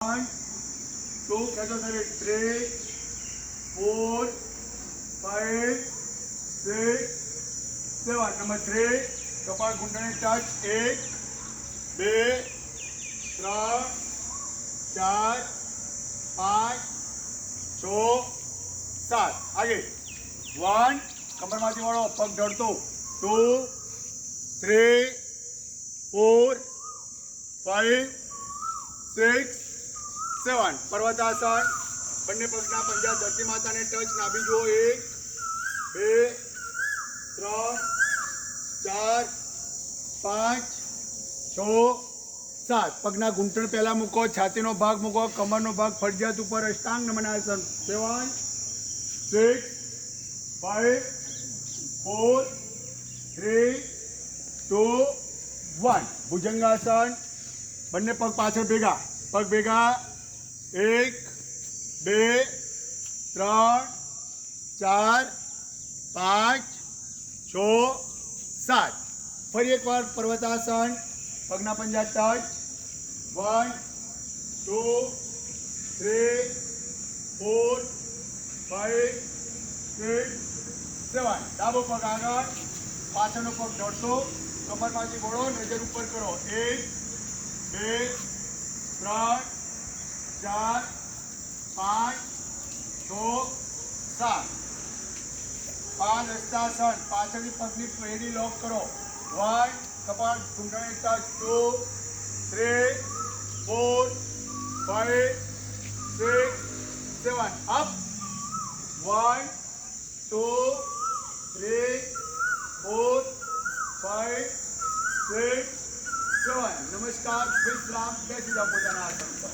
1, 2, catch on 3, 4, 5, 6, 7. Number 3, કપાળ ઘૂંટણે touch 1, 2, 3, 4, 5, 6, 7. આગે 1, કમરમાંથી વાળો પગ ઢળતો 2, 3, 4, 5, 6, 7. પર્વતાસન. બંને પગના પંજા ધરતી માતાને ટચ. નાભી જુઓ 1, 2, 3, 4, 5, 6, 7. પગના ઘૂંટણ પહેલા મૂકો, છાતીનો ભાગ મૂકો, કમરનો ભાગ ફરજિયાત ઉપર. અષ્ટાંગ નમનાસન. 7, 6, 5, 4, 3, 2, 1. ભુજંગાસન. બંને પગ પાછળ ભેગા, પગ ભેગા 1, 2, 3, 4, 5, 6, 7. ફરી એકવાર પર્વતાસન. પગના પંજા ટચ. 1, 2, 3, 4, 5, 6, 7. ડાબો પગ આગળ, પાછળનો પગ ઢળતો, કમરમાંથી વળો, નજર ઉપર કરો. 1, 2, 3, 4, 5, 6, 7. 5 હસ્તાસન. પાછળની પગની પેઢી લોક કરો. 1, કપાળ ઘૂંટણે ટચ. 2, 3, 4, 5, 6, 7. અપ. 1, 2, 3, 4, 5, 6, 7. નમસ્કાર. વિશ્રામ. બેસી જાઓ પોતાના આસન પર.